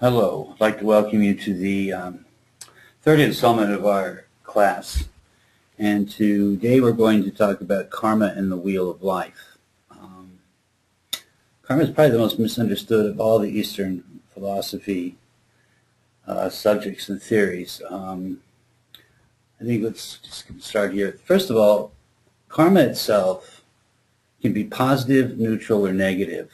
Hello, I'd like to welcome you to the third installment of our class. And today we're going to talk about karma and the wheel of life. Karma is probably the most misunderstood of all the Eastern philosophy subjects and theories. I think let's just start here. First of all, karma itself can be positive, neutral, or negative.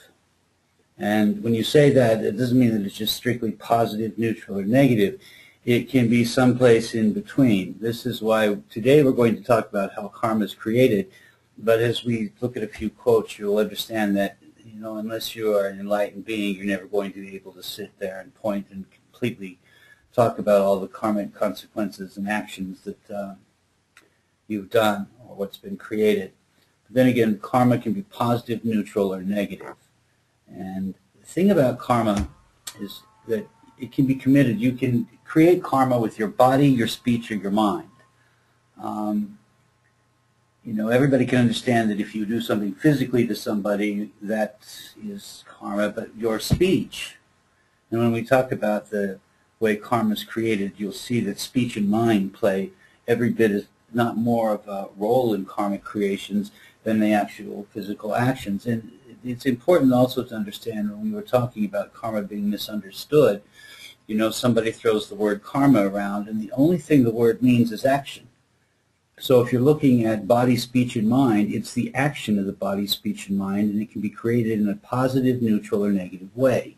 And when you say that, it doesn't mean that it's just strictly positive, neutral, or negative. It can be someplace in between. This is why today we're going to talk about how karma is created. But as we look at a few quotes, you'll understand that, unless you are an enlightened being, you're never going to be able to sit there and point and completely talk about all the karmic consequences and actions that you've done or what's been created. But then again, karma can be positive, neutral, or negative. And the thing about karma is that it can be committed. You can create karma with your body, your speech, or your mind. Everybody can understand that if you do something physically to somebody, that is karma, but your speech. And when we talk about the way karma is created, you'll see that speech and mind play every bit, if not more, of a role in karmic creations than the actual physical actions. And it's important also to understand when we were talking about karma being misunderstood, somebody throws the word karma around, and the only thing the word means is action. So if you're looking at body, speech, and mind, it's the action of the body, speech, and mind, and it can be created in a positive, neutral, or negative way.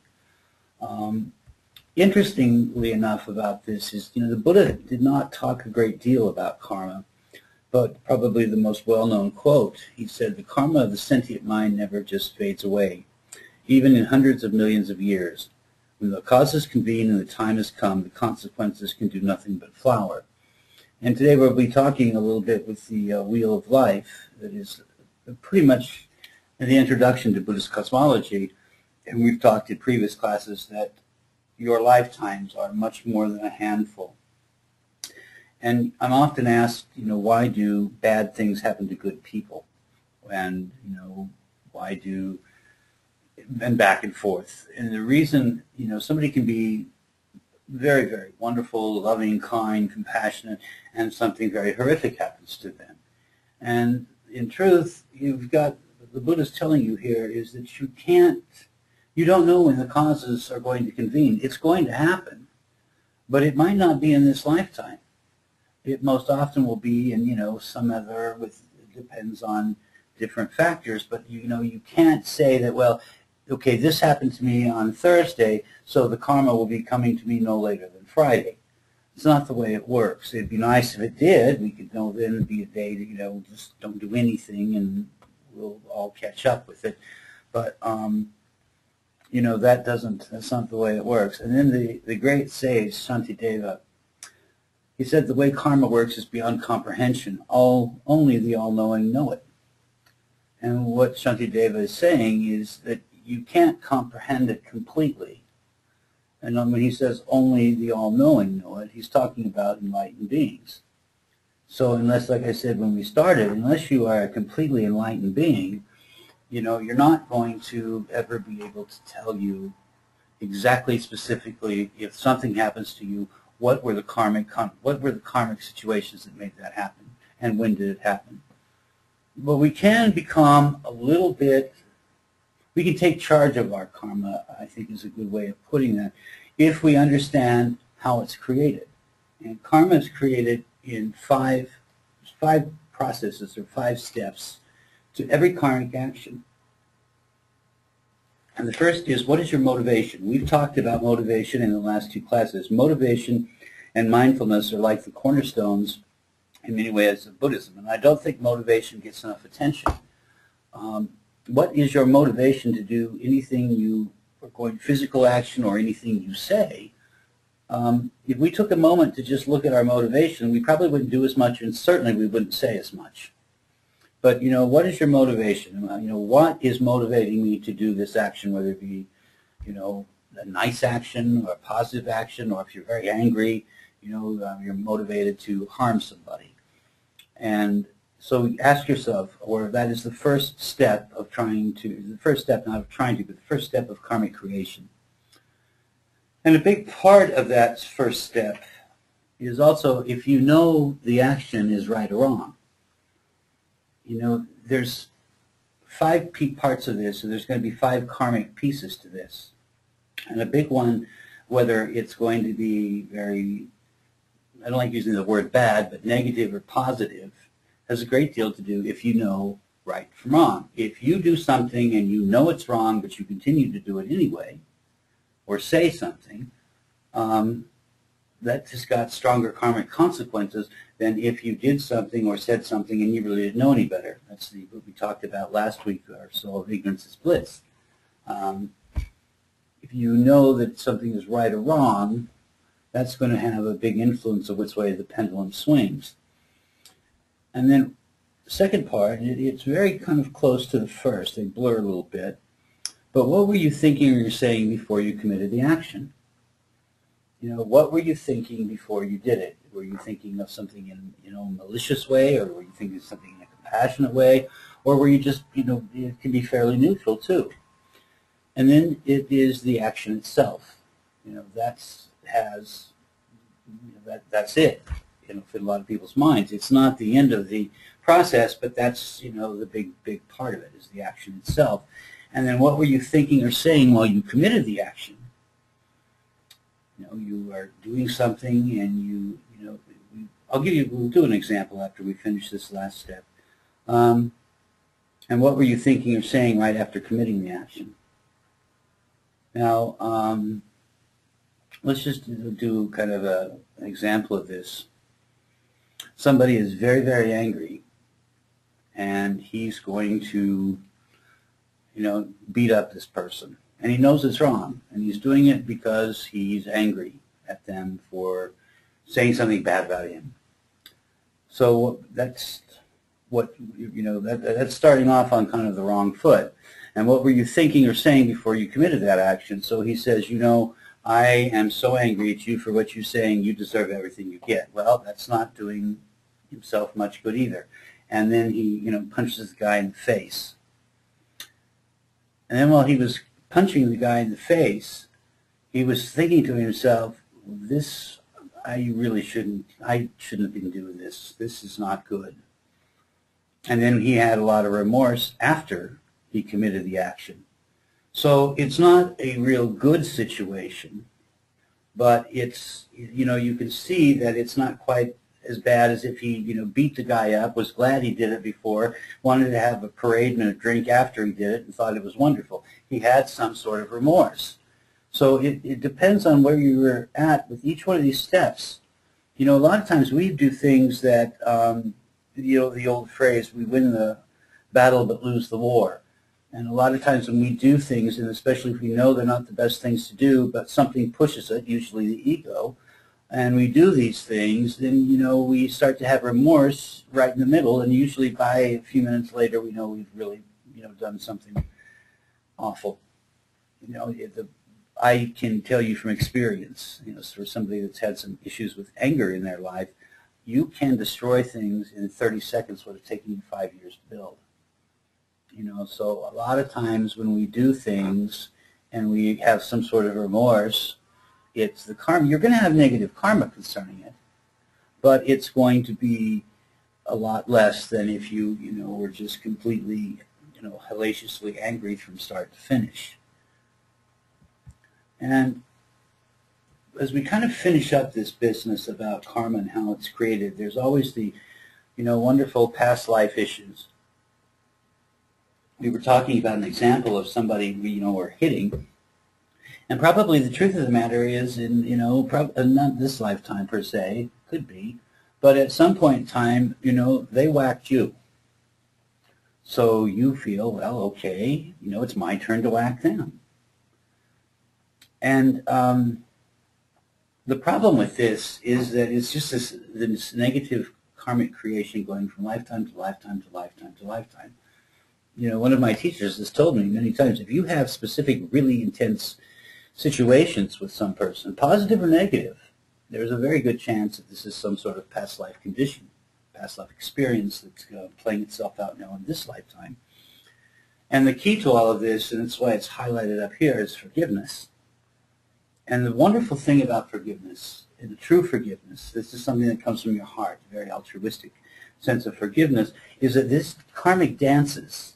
Interestingly enough about this is, the Buddha did not talk a great deal about karma, but probably the most well-known quote, he said, "The karma of the sentient mind never just fades away. Even in hundreds of millions of years, when the causes convene and the time has come, the consequences can do nothing but flower." And today we'll be talking a little bit with the wheel of life that is pretty much in the introduction to Buddhist cosmology. And we've talked in previous classes that your lifetimes are much more than a handful. And I'm often asked, why do bad things happen to good people? And, why do, and back and forth. And the reason, somebody can be very, very wonderful, loving, kind, compassionate, and something very horrific happens to them. And in truth, the Buddha's telling you here is that you don't know when the causes are going to convene. It's going to happen, but it might not be in this lifetime. It most often will be in, some other, it depends on different factors, but, you can't say that, well, okay, this happened to me on Thursday, so the karma will be coming to me no later than Friday. It's not the way it works. It'd be nice if it did. We could know then it'd be a day that, just don't do anything and we'll all catch up with it. But, that's not the way it works. And then the great sage, Shantideva, he said the way karma works is beyond comprehension. Only the all-knowing know it. And what Shantideva is saying is that you can't comprehend it completely. And when he says only the all-knowing know it, he's talking about enlightened beings. So unless, like I said when we started, unless you are a completely enlightened being, you're not going to ever be able to tell you exactly, specifically, if something happens to you, what were the karmic situations that made that happen, and when did it happen? But we can become a little bit, we can take charge of our karma, I think is a good way of putting that, if we understand how it's created. And karma is created in five processes or 5 steps to every karmic action. And the first is, what is your motivation? We've talked about motivation in the last 2 classes. Motivation and mindfulness are like the cornerstones in many ways of Buddhism. And I don't think motivation gets enough attention. What is your motivation to do anything you are going, physical action or anything you say? If we took a moment to just look at our motivation, we probably wouldn't do as much, and certainly we wouldn't say as much. But, what is your motivation? What is motivating me to do this action, whether it be, a nice action or a positive action, or if you're very angry, you're motivated to harm somebody. And so ask yourself, or that is the first step of trying to, the first step not of trying to, but the first step of karmic creation. And a big part of that first step is also if you know the action is right or wrong. You know, there's 5 parts of this, so there's going to be 5 karmic pieces to this. And a big one, whether it's going to be very, I don't like using the word bad, but negative or positive, has a great deal to do if you know right from wrong. If you do something and you know it's wrong, but you continue to do it anyway, or say something, that just got stronger karmic consequences than if you did something or said something and you really didn't know any better. That's what we talked about last week, our soul of ignorance is bliss. If you know that something is right or wrong, that's going to have a big influence of which way the pendulum swings. And then the second part, it's very kind of close to the first. They blur a little bit. But what were you thinking or saying before you committed the action? You know, what were you thinking before you did it? Were you thinking of something in, a malicious way, or were you thinking of something in a compassionate way, or were you just, it can be fairly neutral too. And then it is the action itself. That's it. For a lot of people's minds, it's not the end of the process, but that's the big part of it is the action itself. And then what were you thinking or saying while you committed the action? You are doing something, and we'll do an example after we finish this last step. And what were you thinking or saying right after committing the action? Now, let's just do kind of an example of this. Somebody is very, very angry, and he's going to, beat up this person. And he knows it's wrong, and he's doing it because he's angry at them for saying something bad about him. So that's what, that's starting off on kind of the wrong foot. And what were you thinking or saying before you committed that action? So he says, I am so angry at you for what you're saying. You deserve everything you get. Well, that's not doing himself much good either. And then he, punches the guy in the face. And then while he was punching the guy in the face, he was thinking to himself, I shouldn't have been doing this. This is not good. And then he had a lot of remorse after he committed the action. So it's not a real good situation, but it's, you can see that it's not quite as bad as if he, beat the guy up, was glad he did it before, wanted to have a parade and a drink after he did it, and thought it was wonderful. He had some sort of remorse. So it depends on where you were at with each one of these steps. A lot of times we do things that, the old phrase, we win the battle but lose the war. And a lot of times when we do things, and especially if we know they're not the best things to do, but something pushes it, usually the ego, and we do these things, then, we start to have remorse right in the middle, and usually by a few minutes later we know we've really, done something awful. I can tell you from experience, for somebody that's had some issues with anger in their life, you can destroy things in 30 seconds what it's taken you 5 years to build. So a lot of times when we do things and we have some sort of remorse, it's the karma. You're going to have negative karma concerning it, but it's going to be a lot less than if you, were just completely, hellaciously angry from start to finish. And as we kind of finish up this business about karma and how it's created, there's always the, wonderful past life issues. We were talking about an example of somebody we, were hitting. And probably the truth of the matter is, not this lifetime per se, could be, but at some point in time, they whacked you. So you feel, well, okay, it's my turn to whack them. And the problem with this is that it's just this negative karmic creation going from lifetime to lifetime to lifetime to lifetime. One of my teachers has told me many times, if you have specific, really intense situations with some person, positive or negative, there's a very good chance that this is some sort of past life condition, past life experience that's playing itself out now in this lifetime. And the key to all of this, and that's why it's highlighted up here, is forgiveness. And the wonderful thing about forgiveness, and the true forgiveness, this is something that comes from your heart, a very altruistic sense of forgiveness, is that this karmic dances.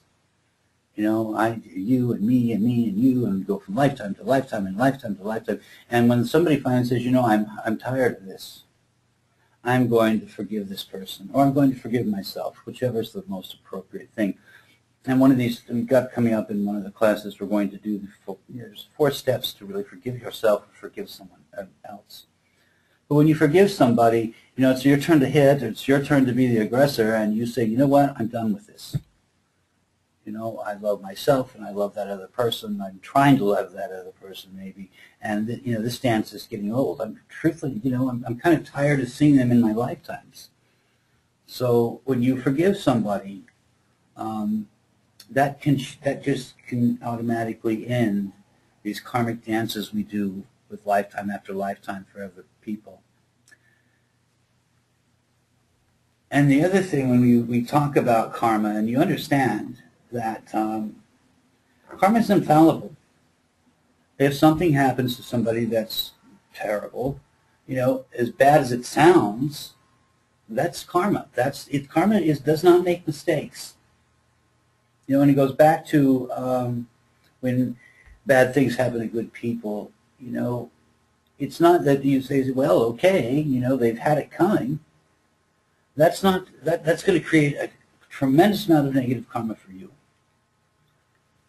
You know, you and me and me and you, and we go from lifetime to lifetime and lifetime to lifetime. And when somebody finally says, you know, I'm tired of this, I'm going to forgive this person, or I'm going to forgive myself, whichever is the most appropriate thing. And one of these, we've got coming up in one of the classes, we're going to do there's 4 steps to really forgive yourself and forgive someone else. But when you forgive somebody, you know, it's your turn to hit, or it's your turn to be the aggressor, and you say, you know what, I'm done with this. You know, I love myself, and I love that other person. I'm trying to love that other person, maybe. And, you know, this dance is getting old. Truthfully, you know, I'm kind of tired of seeing them in my lifetimes. So when you forgive somebody, that just can automatically end these karmic dances we do with lifetime after lifetime for other people. And the other thing, when we talk about karma, and you understand that karma is infallible. If something happens to somebody that's terrible, you know, as bad as it sounds, that's karma. Karma does not make mistakes. You know, and it goes back to when bad things happen to good people, you know, it's not that you say, well, okay, you know, they've had it coming. That's going to create a tremendous amount of negative karma for you.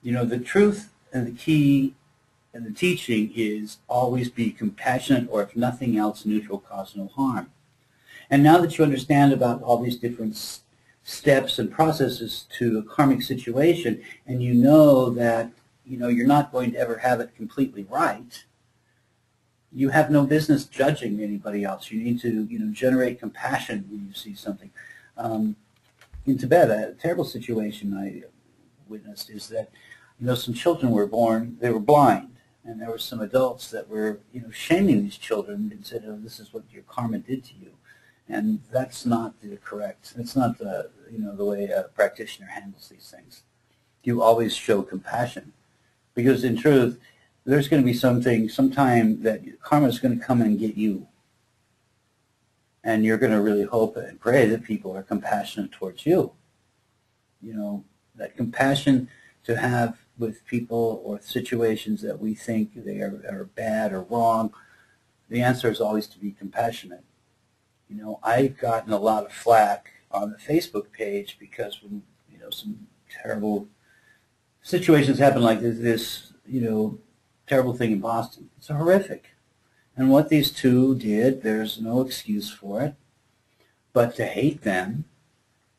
You know, the truth and the key and the teaching is always be compassionate, or if nothing else, neutral, cause no harm. And now that you understand about all these different steps and processes to a karmic situation, and you know that, you know, you're not going to ever have it completely right, you have no business judging anybody else. You need to, you know, generate compassion when you see something. In Tibet, a terrible situation I witnessed is that, you know, some children were born, they were blind, and there were some adults that were, you know, shaming these children and said, oh, this is what your karma did to you. And that's not that's not the, you know, the way a practitioner handles these things. You always show compassion, because in truth, there's going to be sometime that karma is going to come and get you. And you're going to really hope and pray that people are compassionate towards you. You know, that compassion to have with people or situations that we think they are bad or wrong, the answer is always to be compassionate. You know, I've gotten a lot of flack on the Facebook page because when, you know, some terrible situations happen like this, you know, terrible thing in Boston. It's horrific. And what these two did, there's no excuse for it, but to hate them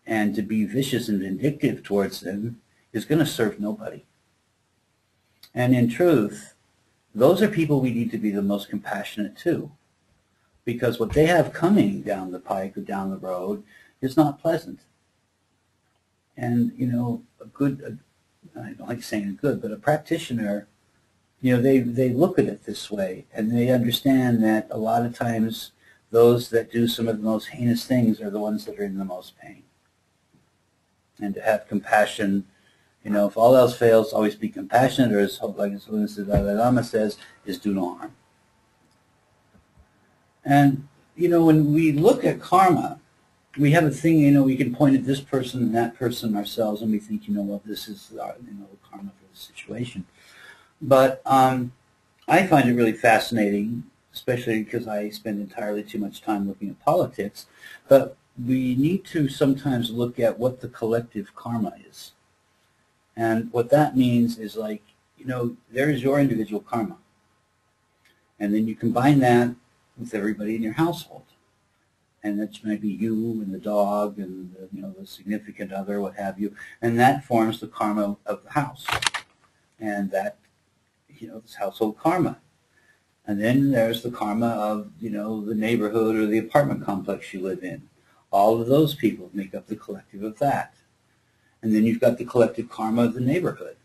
and to be vicious and vindictive towards them is going to serve nobody. And in truth, those are people we need to be the most compassionate to, because what they have coming down the pike or down the road is not pleasant. And, you know, I don't like saying good, but a practitioner, you know, they look at it this way, and they understand that a lot of times those that do some of the most heinous things are the ones that are in the most pain. And to have compassion, you know, if all else fails, always be compassionate, or as like the Dalai Lama says, is do no harm. And, you know, when we look at karma, we have a thing, you know, we can point at this person and that person ourselves, and we think, you know, well, this is, you know, karma for the situation. But I find it really fascinating, especially because I spend entirely too much time looking at politics. But we need to sometimes look at what the collective karma is. And what that means is, like, you know, there is your individual karma. And then you combine that with everybody in your household. And that's maybe you and the dog and the, you know, the significant other, what have you. And that forms the karma of the house. And that, you know, this household karma. And then there's the karma of, you know, the neighborhood or the apartment complex you live in. All of those people make up the collective of that. And then you've got the collective karma of the neighborhood.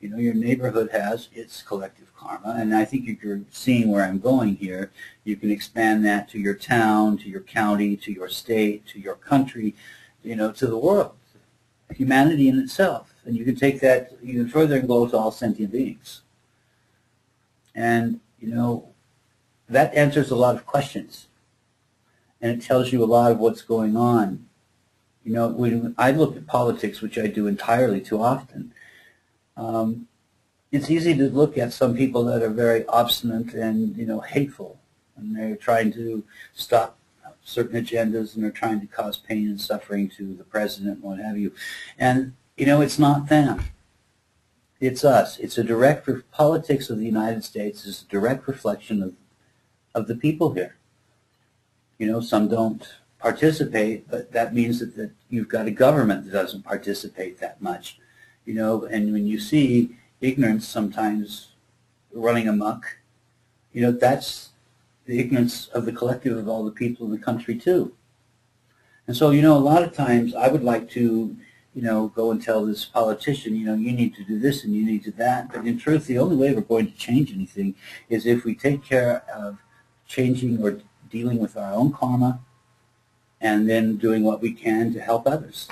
You know, your neighborhood has its collective karma, and I think if you're seeing where I'm going here, you can expand that to your town, to your county, to your state, to your country, you know, to the world, humanity in itself. And you can take that even further and go to all sentient beings. And, you know, that answers a lot of questions, and it tells you a lot of what's going on. You know, when I look at politics, which I do entirely too often, it's easy to look at some people that are very obstinate and, you know, hateful, and they're trying to stop certain agendas, and they're trying to cause pain and suffering to the president and what have you. And, you know, it's not them. It's us. It's a direct, politics of the United States is a direct reflection of the people here. You know, some don't participate, but that means that you've got a government that doesn't participate that much. You know, and when you see ignorance sometimes running amok, you know, that's the ignorance of the collective of all the people in the country too. And so, you know, a lot of times I would like to, you know, go and tell this politician, you know, you need to do this and you need to do that. But in truth, the only way we're going to change anything is if we take care of changing or dealing with our own karma and then doing what we can to help others.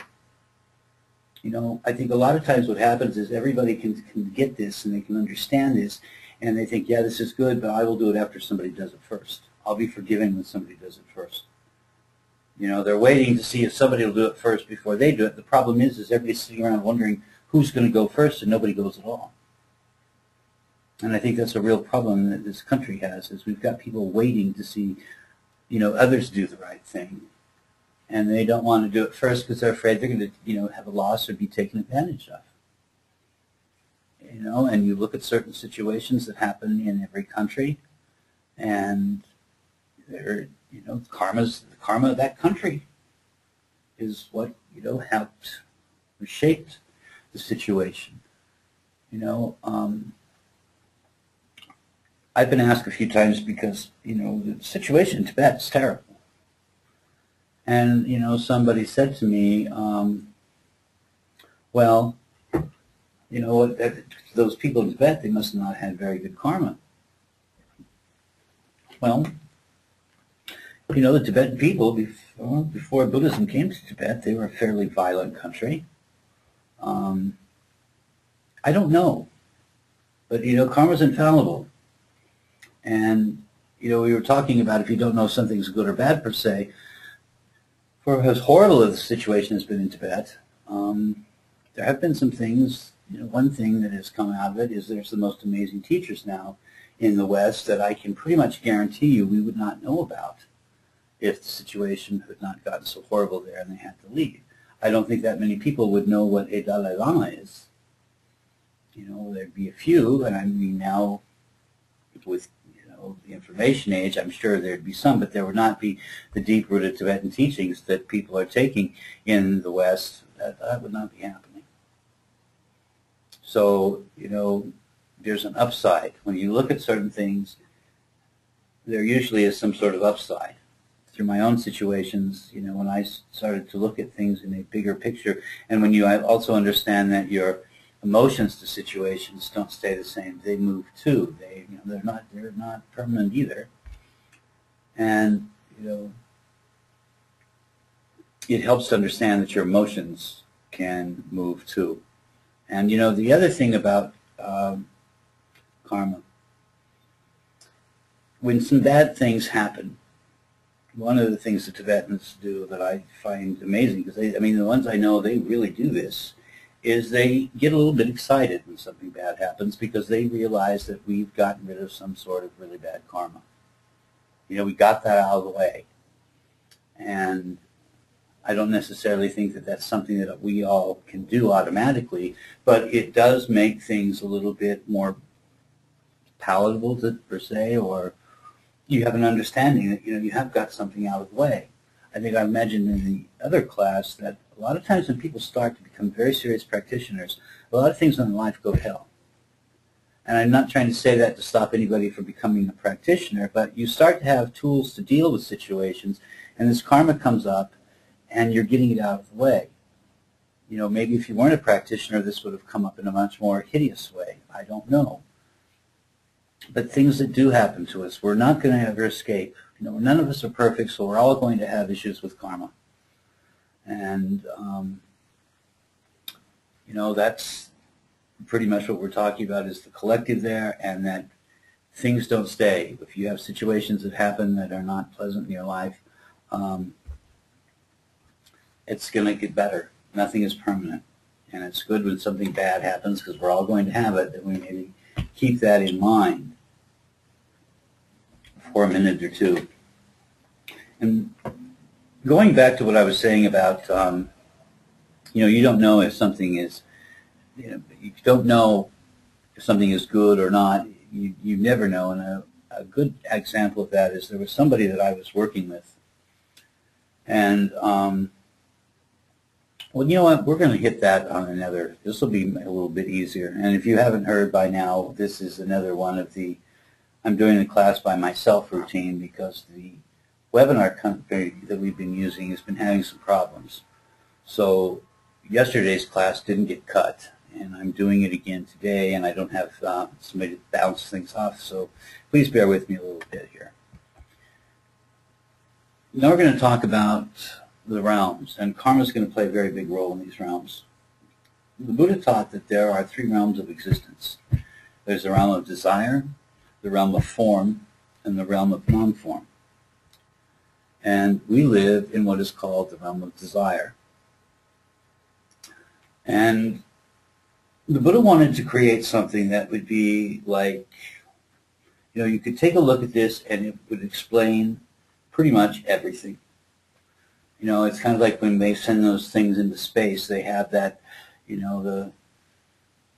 You know, I think a lot of times what happens is everybody can get this and they can understand this, and they think, yeah, this is good, but I will do it after somebody does it first. I'll be forgiving when somebody does it first. You know, they're waiting to see if somebody will do it first before they do it. The problem is everybody's sitting around wondering who's going to go first, and nobody goes at all. And I think that's a real problem that this country has, is we've got people waiting to see, you know, others do the right thing. And they don't want to do it first because they're afraid they're going to, you know, have a loss or be taken advantage of. You know, and you look at certain situations that happen in every country, and they're, you know, the karma of that country is what, you know, helped or shaped the situation. You know, I've been asked a few times because, you know, the situation in Tibet is terrible. And, you know, somebody said to me, well, you know, those people in Tibet, they must not have had very good karma. Well, you know, the Tibetan people, before Buddhism came to Tibet, they were a fairly violent country. I don't know. But, you know, karma's infallible. And, you know, we were talking about if you don't know if something's good or bad per se, for as horrible as the situation has been in Tibet, there have been some things. You know, one thing that has come out of it is there's the most amazing teachers now in the West that I can pretty much guarantee you we would not know about if the situation had not gotten so horrible there and they had to leave. I don't think that many people would know what a Dalai Lama is. You know, there'd be a few, and I mean now with the information age, I'm sure there'd be some, but there would not be the deep-rooted Tibetan teachings that people are taking in the West. That would not be happening. So, you know, there's an upside. When you look at certain things, there usually is some sort of upside. Through my own situations, you know, when I started to look at things in a bigger picture, and when I also understand that your emotions to situations don't stay the same. They move too. You know, they're not permanent either. And, you know, it helps to understand that your emotions can move too. And, you know, the other thing about karma, when some bad things happen, one of the things the Tibetans do that I find amazing, because I mean, the ones I know, they really do this, is they get a little bit excited when something bad happens because they realize that we've gotten rid of some sort of really bad karma. You know, we got that out of the way. And I don't necessarily think that that's something that we all can do automatically, but it does make things a little bit more palatable, per se, or you have an understanding that, you know, you have got something out of the way. I think I mentioned in the other class that a lot of times when people start to become very serious practitioners, a lot of things in life go to hell. And I'm not trying to say that to stop anybody from becoming a practitioner, but you start to have tools to deal with situations, and this karma comes up, and you're getting it out of the way. You know, maybe if you weren't a practitioner, this would have come up in a much more hideous way. I don't know. But things that do happen to us, we're not going to ever escape. You know, none of us are perfect, so we're all going to have issues with karma. And, you know, that's pretty much what we're talking about is the collective there, and that things don't stay. If you have situations that happen that are not pleasant in your life, it's going to get better. Nothing is permanent. And it's good when something bad happens, because we're all going to have it, that we maybe keep that in mind for a minute or two. And going back to what I was saying about, you don't know if something is, you don't know if something is good or not. You never know. And a good example of that is there was somebody that I was working with. And, well, you know what? We're going to hit that on another. This will be a little bit easier. And if you haven't heard by now, this is another one of the, I'm doing the class by myself routine, because the webinar company that we've been using has been having some problems. So yesterday's class didn't get cut, and I'm doing it again today, and I don't have somebody to bounce things off, so please bear with me a little bit here. Now we're going to talk about the realms, and karma is going to play a very big role in these realms. The Buddha taught that there are 3 realms of existence. There's the realm of desire, the realm of form, and the realm of non-form. And we live in what is called the realm of desire. And the Buddha wanted to create something that would be like, you could take a look at this and it would explain pretty much everything. It's kind of like when they send those things into space, they have that, the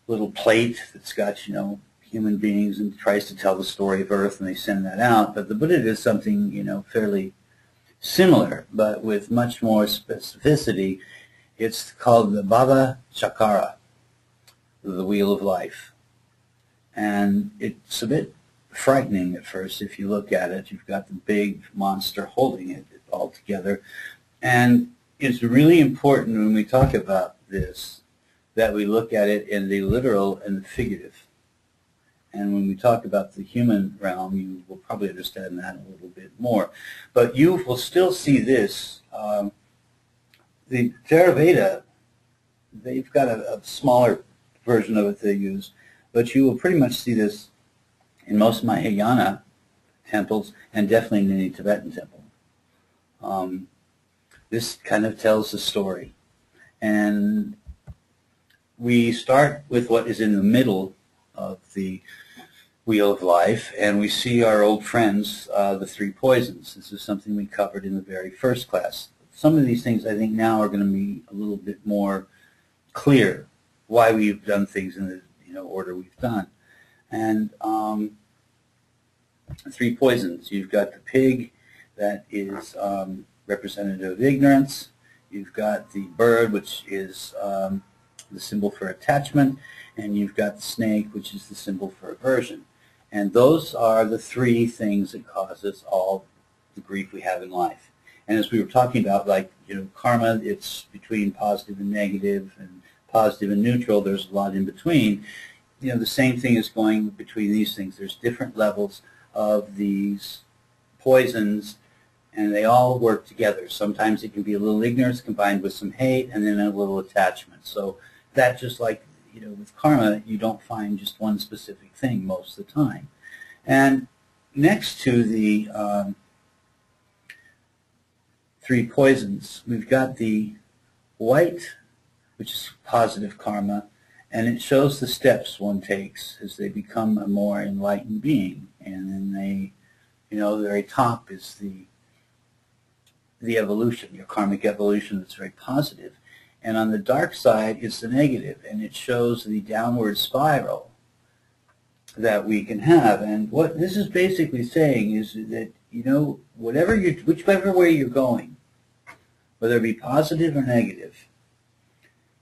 little plate that's got, human beings, and tries to tell the story of Earth, and they send that out. But the Buddha did something, fairly similar, but with much more specificity. It's called the Bhavacakra, the wheel of life. And it's a bit frightening at first if you look at it. You've got the big monster holding it all together. And it's really important when we talk about this that we look at it in the literal and the figurative. And when we talk about the human realm, you will probably understand that a little bit more. But you will still see this. The Theravada, they've got a smaller version of it they use, but you will pretty much see this in most Mahayana temples, and definitely in any Tibetan temple. This kind of tells the story. And we start with what is in the middle of the wheel of life, and we see our old friends, the 3 poisons. This is something we covered in the very first class. Some of these things I think now are going to be a little bit more clear, why we've done things in the order we've done. And 3 poisons. You've got the pig, that is representative of ignorance. You've got the bird, which is the symbol for attachment, and you've got the snake, which is the symbol for aversion. And those are the 3 things that cause us all the grief we have in life. And as we were talking about, karma, it's between positive and negative, and positive and neutral. There's a lot in between. The same thing is going between these things. There's different levels of these poisons, and they all work together. Sometimes it can be a little ignorance combined with some hate, and then a little attachment. So that, just like with karma, you don't find just one specific thing most of the time. And next to the 3 poisons, we've got the white, which is positive karma, and it shows the steps one takes as they become a more enlightened being. And then they, the very top is the evolution, your karmic evolution, that's very positive. And on the dark side is the negative, and it shows the downward spiral that we can have. And what this is basically saying is that, whichever way you're going, whether it be positive or negative,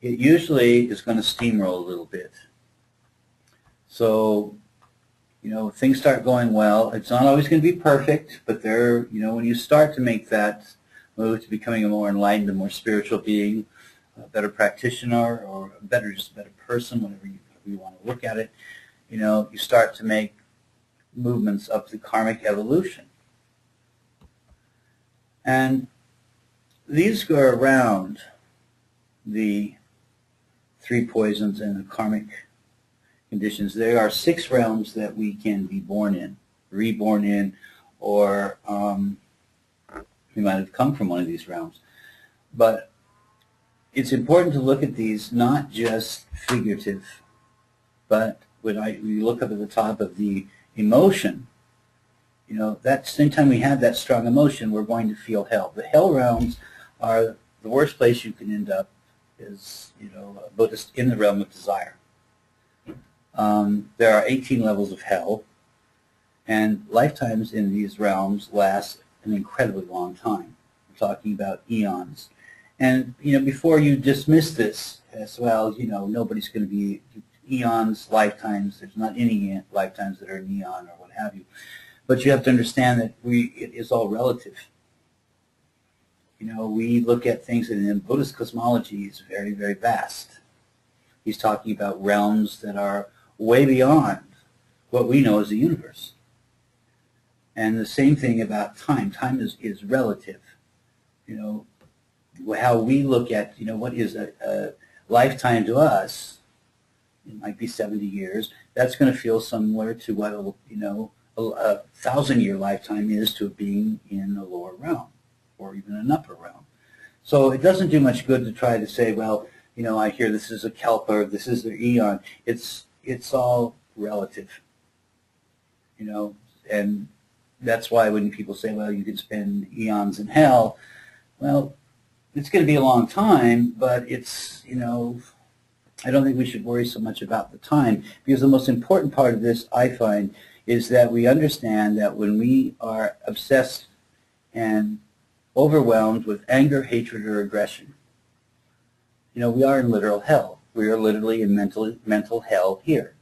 it usually is going to steamroll a little bit. So, things start going well. It's not always going to be perfect, but when you start to make that move to becoming a more enlightened, a more spiritual being, a better practitioner, or just a better person, whatever you want to look at it, you start to make movements up the karmic evolution. And these go around the 3 poisons and the karmic conditions. There are 6 realms that we can be born in, reborn in, or we might have come from one of these realms. But it's important to look at these not just figurative, but when we look up at the top of the emotion, you know, that same time we have that strong emotion, we're going to feel hell. The hell realms are the worst place you can end up is, you know, a Buddhist in the realm of desire. There are 18 levels of hell, and lifetimes in these realms last an incredibly long time. We're talking about eons. And, you know, before you dismiss this as, well, you know, nobody's going to be eons, lifetimes. There's not any lifetimes that are an eon or what have you. But you have to understand that it is all relative. You know, we look at things, and in Buddhist cosmology is very, very vast. He's talking about realms that are way beyond what we know as the universe. And the same thing about time. Time is relative. You know, how we look at, you know, what is a lifetime to us, it might be 70 years. That's going to feel similar to what, you know, a 1,000-year lifetime is to a being in a lower realm or even an upper realm. So it doesn't do much good to try to say, well, you know, I hear this is a kalpa or this is the eon. It's all relative, you know, and that's why when people say, well, you can spend eons in hell, well, it's going to be a long time, but it's, you know, I don't think we should worry so much about the time, because the most important part of this, I find, is that we understand that when we are obsessed and overwhelmed with anger, hatred, or aggression, you know, we are in literal hell. We are literally in mental hell here.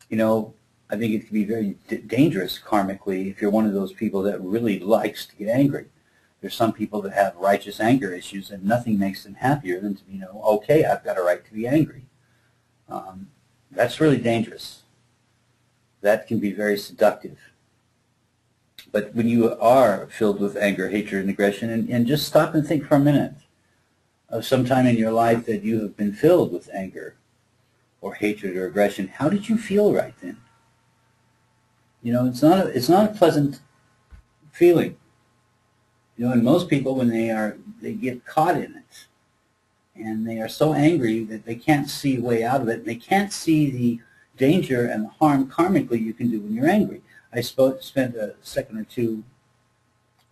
You know, I think it can be very dangerous karmically if you're one of those people that really likes to get angry. There's some people that have righteous anger issues, and nothing makes them happier than to, you know, okay, I've got a right to be angry. That's really dangerous. That can be very seductive. But when you are filled with anger, hatred, and aggression, and just stop and think for a minute of some time in your life that you have been filled with anger or hatred or aggression, how did you feel right then? You know, it's not a pleasant feeling. You know, and most people, when they get caught in it, and they are so angry that they can't see a way out of it, and they can't see the danger and the harm karmically you can do when you're angry. I spent a second or two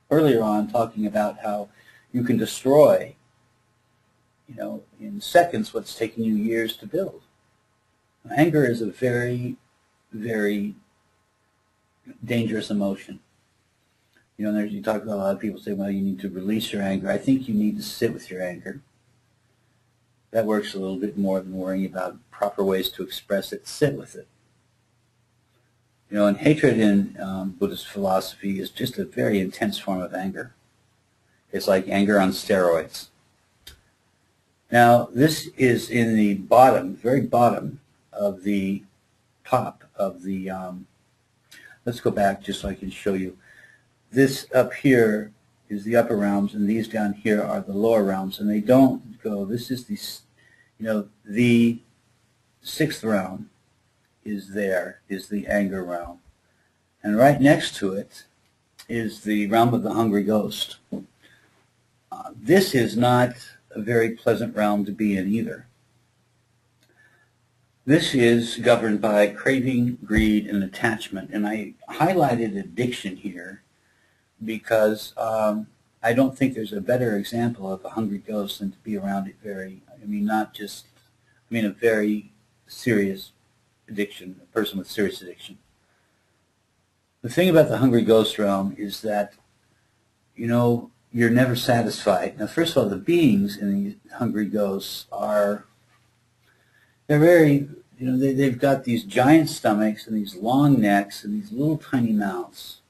earlier on talking about how you can destroy, you know, in seconds what's taken you years to build. Anger is a very, very dangerous emotion. You know, you talk about a lot of people say, well, you need to release your anger. I think you need to sit with your anger. That works a little bit more than worrying about proper ways to express it. Sit with it. You know, and hatred in Buddhist philosophy is just a very intense form of anger. It's like anger on steroids. Now, this is in the bottom, very bottom of the top of the, let's go back just so I can show you. This up here is the upper realms, and these down here are the lower realms, and they don't go. This is the, you know, the 6th realm is the anger realm, and right next to it is the realm of the hungry ghost. This is not a very pleasant realm to be in either. This is governed by craving, greed, and attachment, and I highlighted addiction here because I don't think there's a better example of a hungry ghost than to be around it a very serious addiction, a person with serious addiction. The thing about the hungry ghost realm is that, you know, you're never satisfied. Now, first of all, the beings in the hungry ghosts they're very, you know, they've got these giant stomachs and these long necks and these little tiny mouths.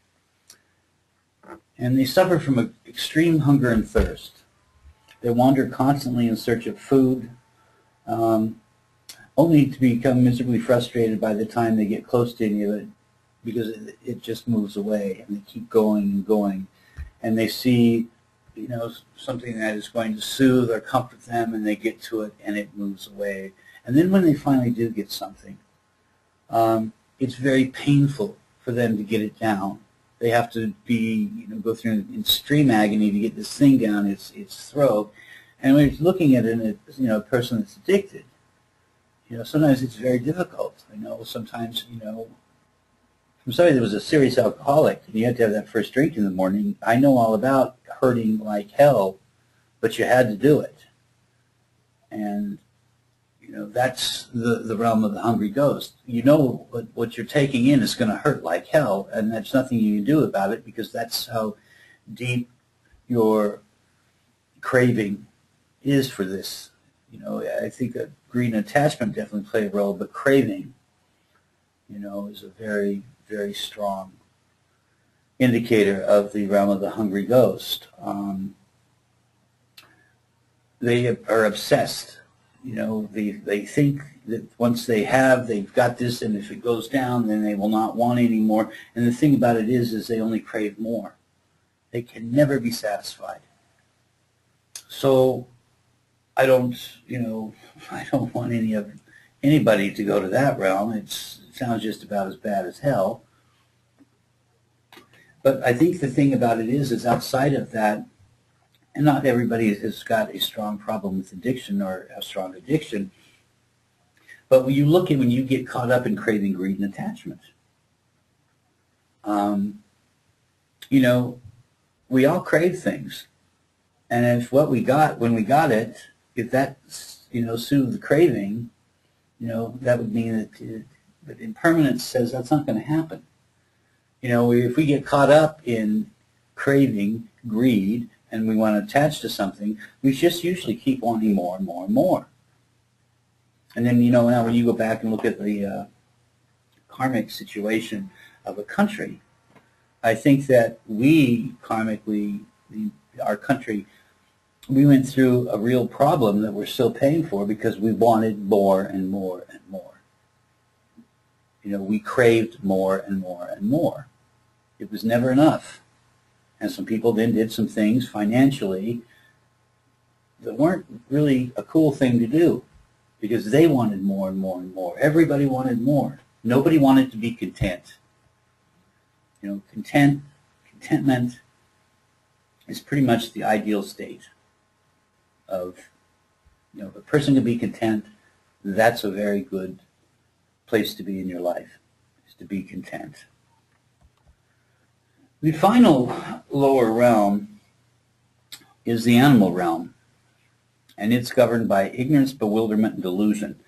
And they suffer from extreme hunger and thirst. They wander constantly in search of food, only to become miserably frustrated by the time they get close to any of it, because it just moves away, and they keep going and going. And they see, you know, something that is going to soothe or comfort them, and they get to it, and it moves away. And then when they finally do get something, it's very painful for them to get it down. They have to be, go through an extreme agony to get this thing down its throat. And when you're looking at a person that's addicted, sometimes it's very difficult. Sometimes, from somebody that was a serious alcoholic, and you had to have that first drink in the morning, I know all about hurting like hell, but you had to do it. And, that's the realm of the hungry ghost. What you're taking in is going to hurt like hell, and there's nothing you can do about it because that's how deep your craving is for this. I think that greed and attachment definitely play a role, but craving, is a very, very strong indicator of the realm of the hungry ghost. They are obsessed. They think that once they've got this, and if it goes down, then they will not want any more. And the thing about it is they only crave more. They can never be satisfied. So I don't want anybody to go to that realm. It sounds just about as bad as hell. But I think the thing about it is outside of that, and not everybody has got a strong problem with addiction or a strong addiction, but when you get caught up in craving, greed, and attachment, we all crave things. And if what we got, when we got it, if that, soothed the craving, that would mean that, but impermanence says that's not going to happen. If we get caught up in craving, greed, and we want to attach to something, we just usually keep wanting more and more and more. And then, now when you go back and look at the karmic situation of a country, I think that we, karmically, our country, we went through a real problem that we're still paying for because we wanted more and more and more. We craved more and more and more. It was never enough. And some people then did some things financially that weren't really a cool thing to do because they wanted more and more and more. Everybody wanted more. Nobody wanted to be content. Contentment is pretty much the ideal state of, if a person can be content, that's a very good place to be in your life, is to be content. The final lower realm is the animal realm, and it's governed by ignorance, bewilderment, and delusion.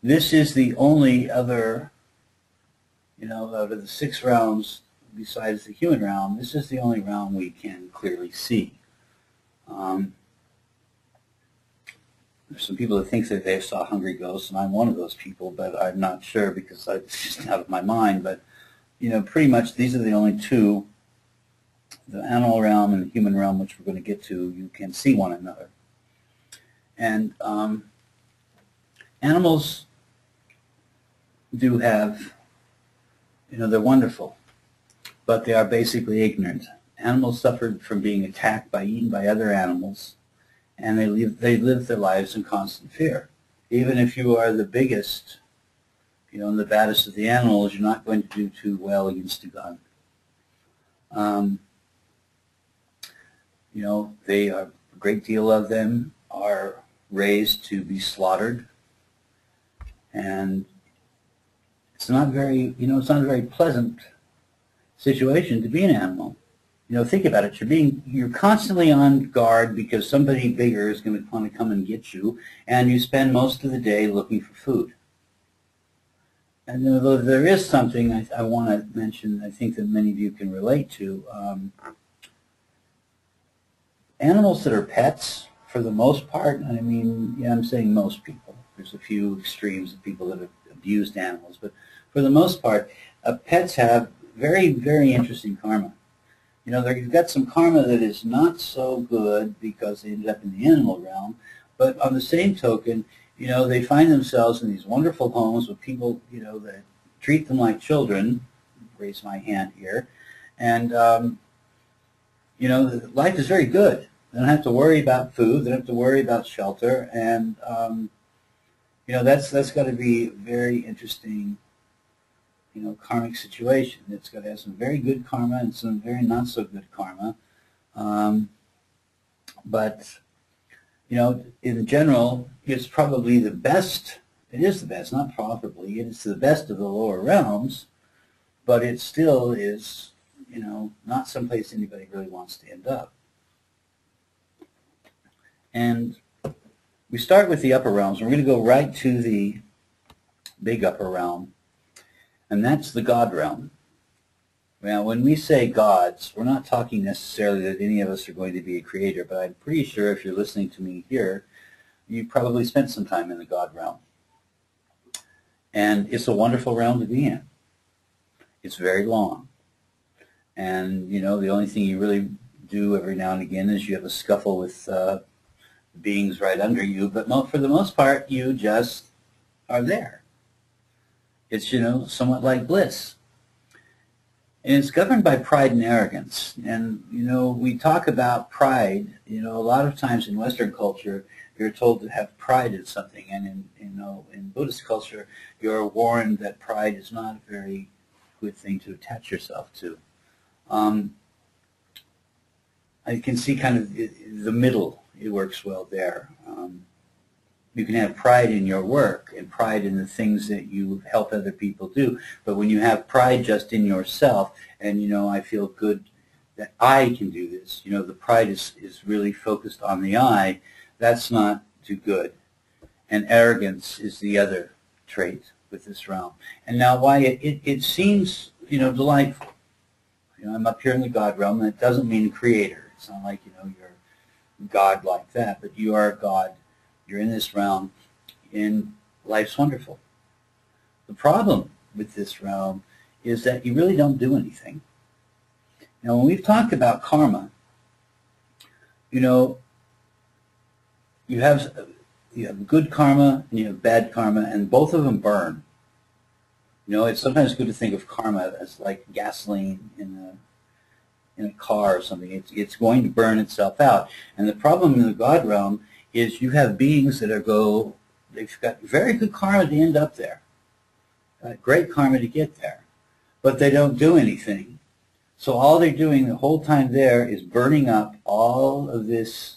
This is the only other, out of the 6 realms besides the human realm, this is the only realm we can clearly see. There's some people that think that they saw hungry ghosts, and I'm one of those people, but I'm not sure because it's just out of my mind. But, pretty much these are the only 2, the animal realm and the human realm, which we're going to get to. You can see one another. And animals do have, they're wonderful, but they are basically ignorant. Animals suffered from being attacked eaten by other animals, and they live their lives in constant fear. Even if you are the biggest, and the baddest of the animals, you're not going to do too well against a gun. A great deal of them are raised to be slaughtered, and it's not very, it's not a very pleasant situation to be an animal. Think about it. You're constantly on guard because somebody bigger is going to want to come and get you, and you spend most of the day looking for food. And there is something I want to mention, I think that many of you can relate to. Animals that are pets, for the most part, I mean, I'm saying most people. There's a few extremes of people that have abused animals, but for the most part, pets have very, very interesting karma. They've got some karma that is not so good because they ended up in the animal realm, but on the same token, they find themselves in these wonderful homes with people, that treat them like children. Raise my hand here. And, life is very good. They don't have to worry about food. They don't have to worry about shelter. And, that's got to be a very interesting karmic situation. It's got to have some very good karma and some very not so good karma. But in general, it's probably the best. It is the best, not probably. It's the best of the lower realms, but it still is, not someplace anybody really wants to end up. And we start with the upper realms. We're going to go right to the big upper realm, and that's the God realm. Now, when we say gods, we're not talking necessarily that any of us are going to be a creator, but I'm pretty sure if you're listening to me here, you probably spent some time in the God realm. And it's a wonderful realm to be in. It's very long. And, the only thing you really do every now and again is you have a scuffle with beings right under you, but for the most part, you just are there. It's, somewhat like bliss. And it's governed by pride and arrogance. And, we talk about pride, a lot of times in Western culture, you're told to have pride in something. And in Buddhist culture, you're warned that pride is not a very good thing to attach yourself to. I can see kind of the middle. It works well there. You can have pride in your work and pride in the things that you help other people do. But when you have pride just in yourself and, I feel good that I can do this, the pride is really focused on the I, that's not too good. And arrogance is the other trait with this realm. And now why it seems, delightful. I'm up here in the God realm, and it doesn't mean creator. It's not like, you're God like that, but you are God. You're in this realm, and life's wonderful. The problem with this realm is that you really don't do anything. Now, when we've talked about karma, you have good karma and you have bad karma, and both of them burn. It's sometimes good to think of karma as like gasoline in a car or something. It's going to burn itself out. And the problem in the God realm is you have beings that they've got very good karma to end up there, great karma to get there, but they don't do anything. So all they're doing the whole time there is burning up all of this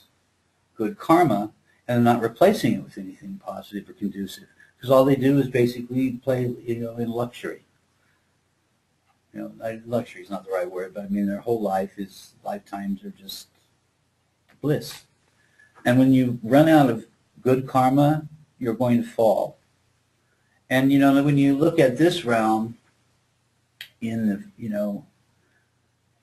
good karma, and they're not replacing it with anything positive or conducive, because all they do is basically play, in luxury. Luxury is not the right word, but I mean their whole lifetimes are just bliss. And when you run out of good karma, you're going to fall. And, when you look at this realm, you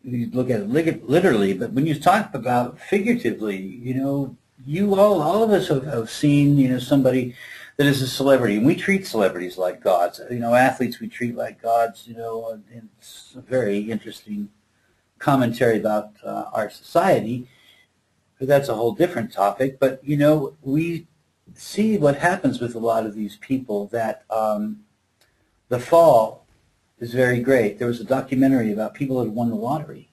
look at it literally, but when you talk about figuratively, all of us have seen, somebody that is a celebrity. And we treat celebrities like gods. Athletes we treat like gods, and it's a very interesting commentary about our society. That's a whole different topic, but we see what happens with a lot of these people, that the fall is very great. There was a documentary about people that won the lottery,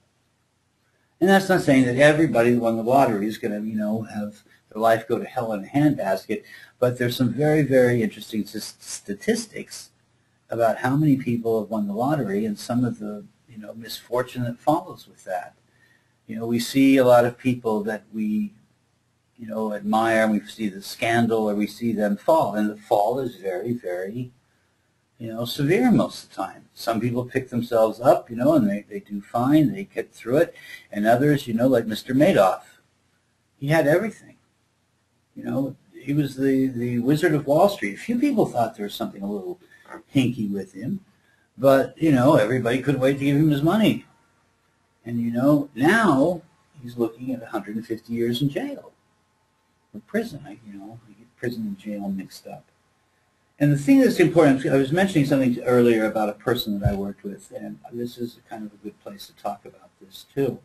and that's not saying that everybody that won the lottery is going to have their life go to hell in a handbasket, but there's some very, very interesting statistics about how many people have won the lottery and some of the misfortune that follows with that. We see a lot of people that we, admire, and we see the scandal, or we see them fall, and the fall is very, very, severe most of the time. Some people pick themselves up, and they do fine, they get through it, and others, like Mr. Madoff, he had everything. He was the Wizard of Wall Street. Few people thought there was something a little hinky with him, but, everybody couldn't wait to give him his money. And, now he's looking at 150 years in jail or prison. I get prison and jail mixed up. And the thing that's important, I was mentioning something earlier about a person that I worked with, and this is kind of a good place to talk about this too.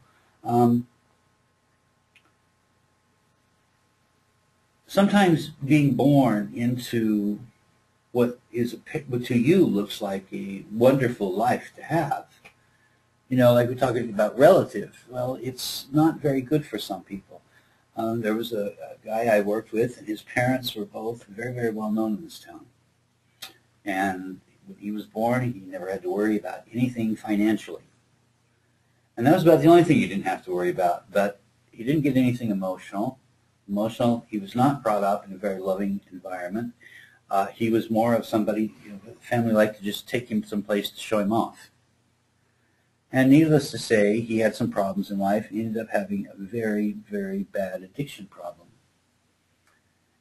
Sometimes being born into what to you looks like a wonderful life to have, like we're talking about relative. Well, it's not very good for some people. There was a guy I worked with, and his parents were both very, very well known in this town. And when he was born, he never had to worry about anything financially. And that was about the only thing he didn't have to worry about. But he didn't get anything emotional. He was not brought up in a very loving environment. He was more of somebody, the family liked to just take him someplace to show him off. And needless to say, he had some problems in life. He ended up having a very, very bad addiction problem.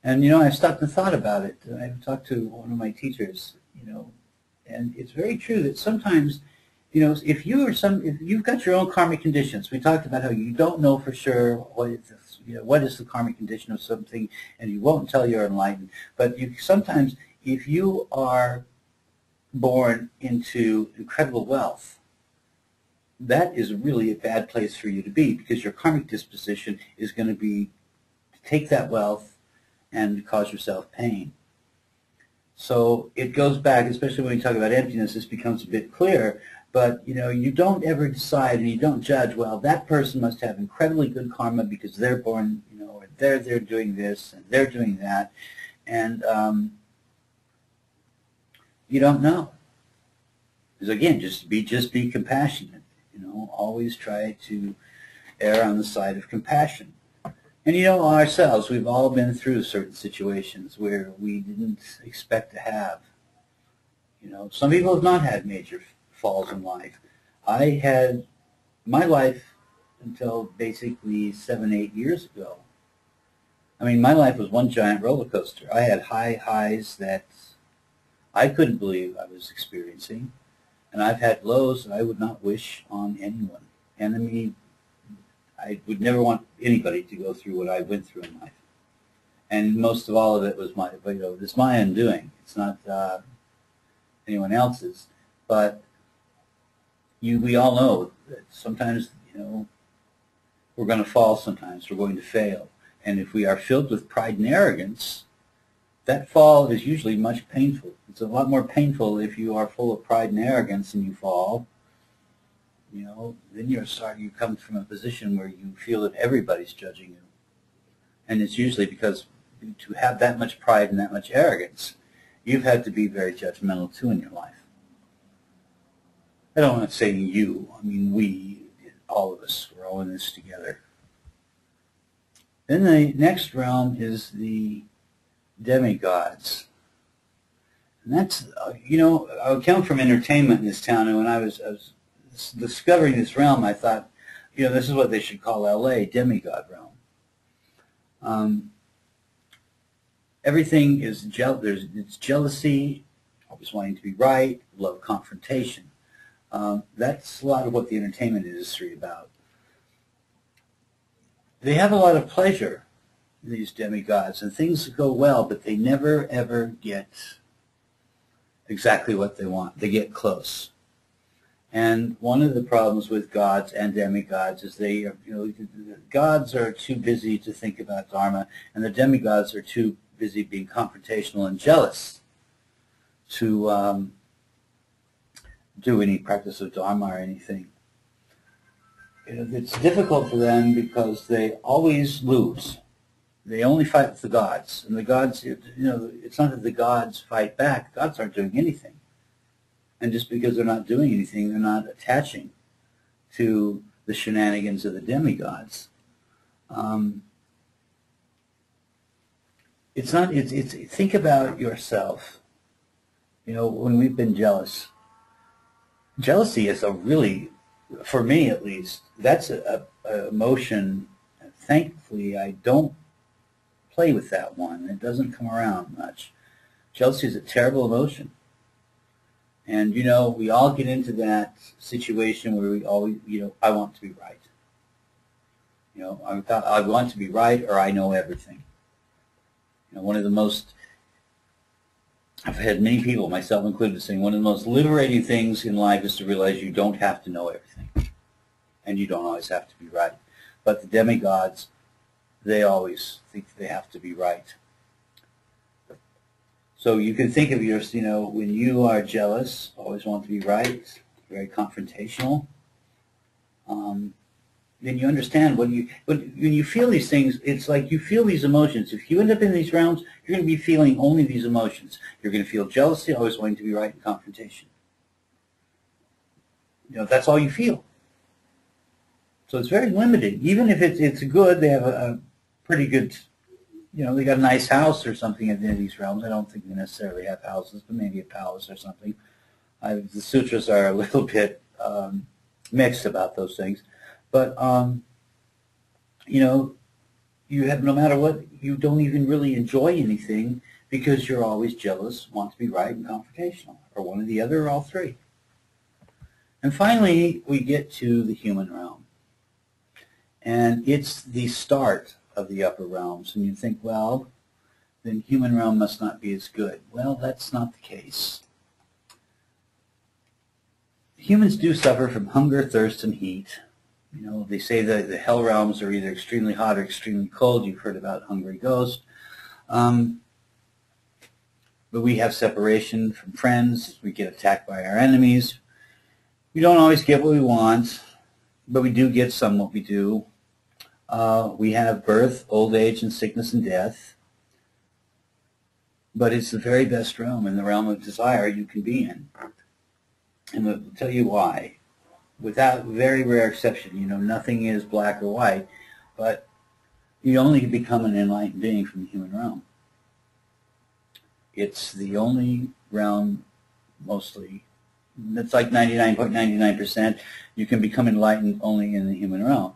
And, I stopped and thought about it. I talked to one of my teachers, and it's very true that sometimes, if you've got your own karmic conditions. We talked about how you don't know for sure what is the karmic condition of something, and you won't until you're enlightened. But sometimes, if you are born into incredible wealth, that is really a bad place for you to be, because your karmic disposition is going to be to take that wealth and cause yourself pain. So it goes back, especially when we talk about emptiness, this becomes a bit clearer. But, you don't ever decide and you don't judge, well, that person must have incredibly good karma because they're born, or they're doing this and they're doing that. And you don't know. Because again, just be compassionate. Always try to err on the side of compassion. And ourselves, we've all been through certain situations where we didn't expect to have. Some people have not had major falls in life. I had my life until basically 7, 8 years ago. I mean, my life was one giant roller coaster. I had highs that I couldn't believe I was experiencing, and I've had lows that I would not wish on anyone. I would never want anybody to go through what I went through in life. And most of all of it was it's my undoing. It's not anyone else's. But we all know that sometimes, we're going to fall sometimes. We're going to fail. And if we are filled with pride and arrogance, that fall is usually much painful. It's a lot more painful if you are full of pride and arrogance and you fall. Then you come from a position where you feel that everybody's judging you. And it's usually because to have that much pride and that much arrogance, you've had to be very judgmental too in your life. I don't want to say you, I mean we, all of us, we're all in this together. Then the next realm is the demigods. And that's, I come from entertainment in this town, and when I was discovering this realm, I thought, this is what they should call LA, demigod realm. Everything is it's jealousy, always wanting to be right, love confrontation. That's a lot of what the entertainment industry is about. They have a lot of pleasure, these demigods, and things go well, but they never ever get exactly what they want. They get close. And one of the problems with gods and demigods is the gods are too busy to think about dharma, and the demigods are too busy being confrontational and jealous to do any practice of dharma or anything. It's difficult for them because they always lose. They only fight with the gods, and the gods, it's not that the gods fight back. The gods aren't doing anything. And just because they're not doing anything, they're not attaching to the shenanigans of the demigods. Think about yourself. When we've been jealous, jealousy is a really, for me at least, that's a emotion. Thankfully, I don't play with that one. It doesn't come around much. Jealousy is a terrible emotion. And, we all get into that situation where we always, I want to be right. I want to be right, or I know everything. One of the most, I've had many people, myself included, saying one of the most liberating things in life is to realize you don't have to know everything. And you don't always have to be right. But the demigods, they always think they have to be right. So you can think of when you are jealous, always want to be right, very confrontational. then you understand when you feel these things, it's like you feel these emotions. If you end up in these realms, you're going to be feeling only these emotions. You're going to feel jealousy, always wanting to be right in confrontation. That's all you feel. So it's very limited. Even if it's good, they have a pretty good, they got a nice house or something at the end of these realms. I don't think they necessarily have houses, but maybe a palace or something. The sutras are a little bit mixed about those things. But, you have, no matter what, you don't even really enjoy anything because you're always jealous, want to be right and confrontational, or one or the other, or all three. And finally, we get to the human realm. And it's the start of the upper realms. And you think, well, then human realm must not be as good. Well, that's not the case. Humans do suffer from hunger, thirst, and heat. They say that the hell realms are either extremely hot or extremely cold. You've heard about hungry ghosts. But we have separation from friends. We get attacked by our enemies. We don't always get what we want, but we do get some what we do. We have birth, old age, and sickness and death. But it's the very best realm, in the realm of desire you can be in. And I'll tell you why. Without very rare exception, nothing is black or white, but you only become an enlightened being from the human realm. It's the only realm, mostly, that's like 99.99%, you can become enlightened only in the human realm.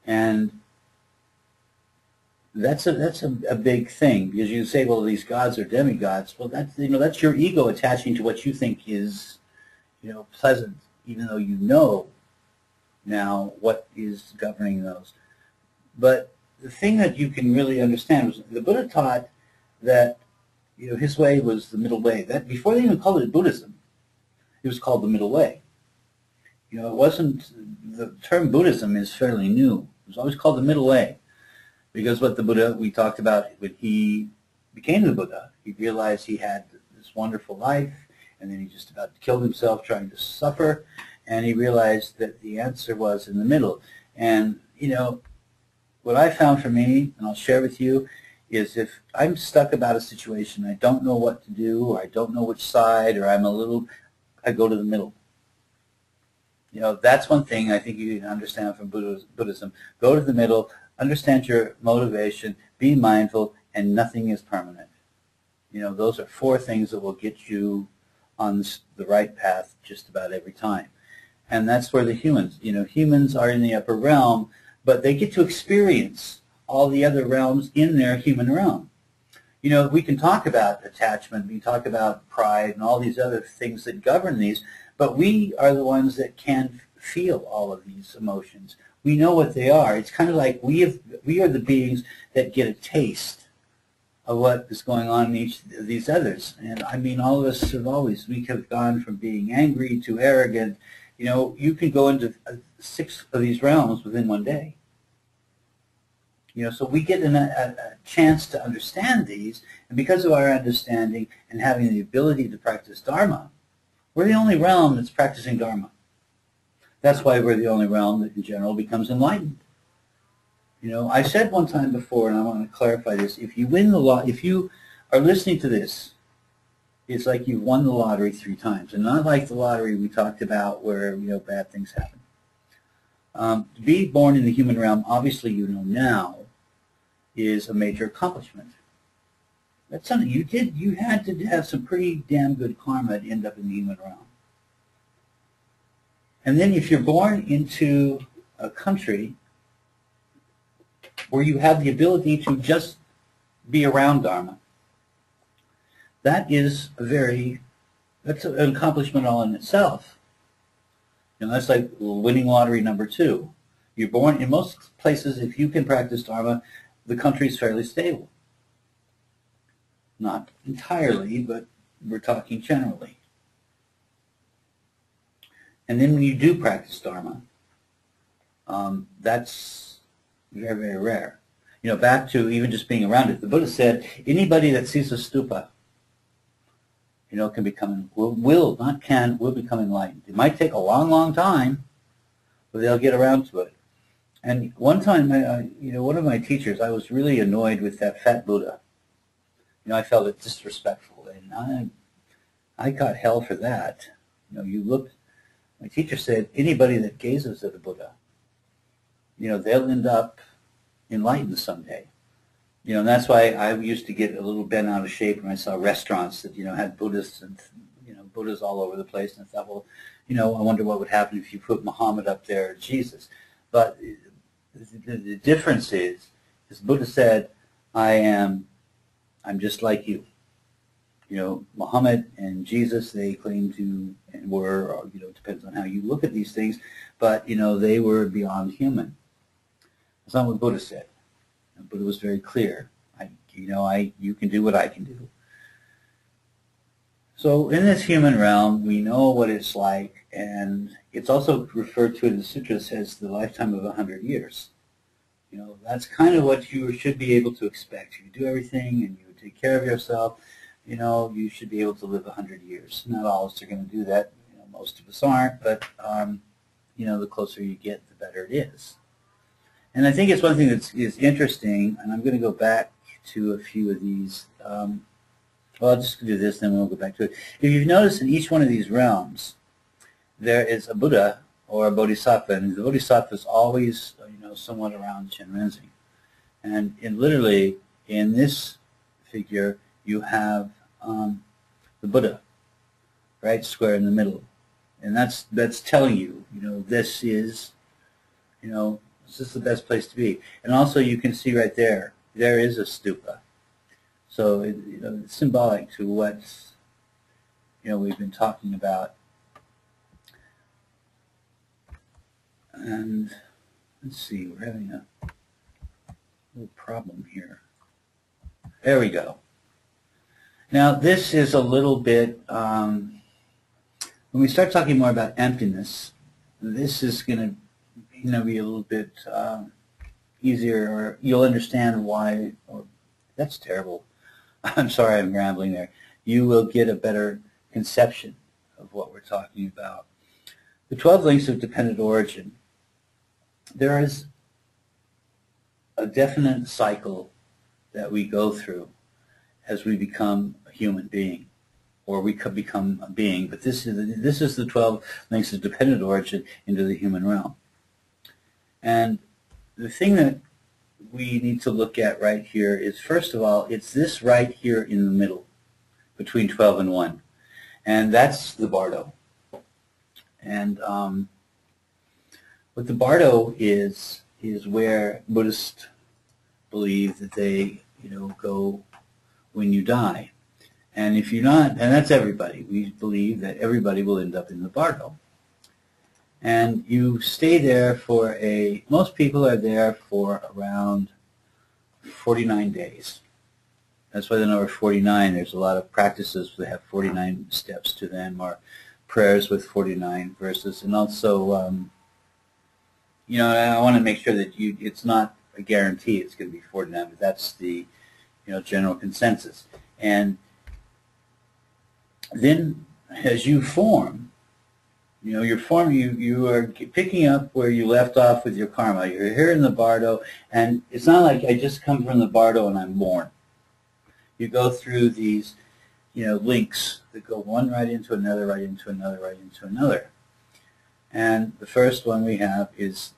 And that's a big thing, because you say, well, these gods are demigods. Well, that's your ego attaching to what you think is pleasant, even though you know now what is governing those. But the thing that you can really understand was the Buddha taught that his way was the middle way. That before they even called it Buddhism, it was called the middle way. It wasn't, the term Buddhism is fairly new. It was always called the middle way, because what the Buddha, we talked about when he became the Buddha, he realized he had this wonderful life, and then he just about killed himself trying to suffer, and he realized that the answer was in the middle. And, what I found for me, and I'll share with you, is if I'm stuck about a situation, I don't know what to do, or I don't know which side, or I go to the middle. That's one thing I think you can understand from Buddhism. Go to the middle, understand your motivation, be mindful, and nothing is permanent. Those are 4 things that will get you on the right path just about every time. And that's where the humans are in the upper realm, but they get to experience all the other realms in their human realm. We can talk about attachment, we can talk about pride and all these other things that govern these, but we are the ones that can feel all of these emotions. We know what they are. It's kind of like we are the beings that get a taste of what is going on in each of these others. And I mean, all of us we have gone from being angry to arrogant. You can go into 6 of these realms within one day. So we get a chance to understand these, and because of our understanding and having the ability to practice Dharma, we're the only realm that's practicing Dharma. That's why we're the only realm that in general becomes enlightened. I said one time before, and I want to clarify this, if you win the if you are listening to this, it's like you've won the lottery 3 times, and not like the lottery we talked about where, bad things happen. To be born in the human realm, obviously now, is a major accomplishment. That's something you did. You had to have some pretty damn good karma to end up in the human realm. And then if you're born into a country where you have the ability to just be around Dharma, that's an accomplishment all in itself. That's like winning lottery number 2. You're born, in most places, if you can practice Dharma, the country is fairly stable. Not entirely, but we're talking generally. And then when you do practice Dharma, that's very, very rare. Back to even just being around it. The Buddha said, anybody that sees a stupa, can become, will become enlightened. It might take a long, long time, but they'll get around to it. And one time, one of my teachers, I was really annoyed with that fat Buddha. I felt it disrespectful, and I got hell for that. My teacher said, anybody that gazes at a Buddha, they'll end up enlightened someday. And that's why I used to get a little bent out of shape when I saw restaurants that, had Buddhists and, Buddhas all over the place. And I thought, well, I wonder what would happen if you put Muhammad up there or Jesus. But the difference is Buddha said, I'm just like you. Muhammad and Jesus, they claim to and were, or, depends on how you look at these things, but, they were beyond human. That's not what Buddha said. Buddha was very clear. You can do what I can do. So in this human realm, we know what it's like, and it's also referred to in the sutras as the lifetime of 100 years. That's kind of what you should be able to expect. You do everything and you take care of yourself. You should be able to live 100 years. Not all of us are going to do that. Most of us aren't, but the closer you get, the better it is. And I think it's one thing that is interesting, and I'm going to go back to a few of these. Well, I'll just do this, then we'll go back to it. If you've noticed, in each one of these realms, there is a Buddha or a Bodhisattva, and the Bodhisattva is always, somewhat around Shinrenzing. And literally, in this figure, you have the Buddha, right, square in the middle, and that's telling you, this is, this is the best place to be. And also, you can see right there is a stupa. So it's symbolic to what we've been talking about. And let's see, we're having a little problem here. There we go. Now this is a little bit, when we start talking more about emptiness, this is going to be a little bit easier, or you'll understand why. Or that's terrible. I'm sorry, I'm rambling there. You will get a better conception of what we're talking about. The 12 links of dependent origin. There is a definite cycle that we go through as we become a human being, or we could become a being. But this is the 12 links of dependent origin into the human realm. And the thing that we need to look at right here is, first of all, it's this right here in the middle between 12 and 1. And that's the bardo. And what the bardo is where Buddhists believe that they, go when you die. And if you're not, and that's everybody, we believe that everybody will end up in the bardo. And you stay there for most people are there for around 49 days. That's why the number 49, there's a lot of practices that have 49 steps to them, or prayers with 49 verses. And also, I want to make sure that it's not a guarantee it's going to be 49, but that's the, general consensus. And then as you form, you are picking up where you left off with your karma. You're here in the bardo, and it's not like I just come from the bardo and I'm born. You go through these, links that go one right into another, right into another, right into another. And the first one we have is,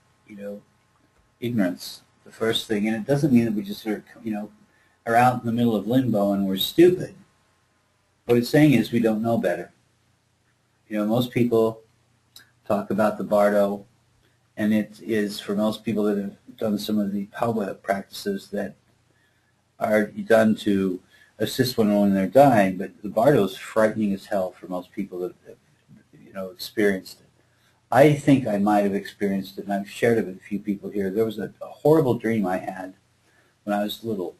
ignorance. The first thing, and it doesn't mean that we just sort of, are out in the middle of limbo and we're stupid. What it's saying is we don't know better. Most people talk about the bardo, and it is for most people that have done some of the Bhavacakra practices that are done to assist one when they're dying, but the bardo is frightening as hell for most people that have, experienced it. I think I might have experienced it, and I've shared it with a few people here. There was a horrible dream I had when I was little,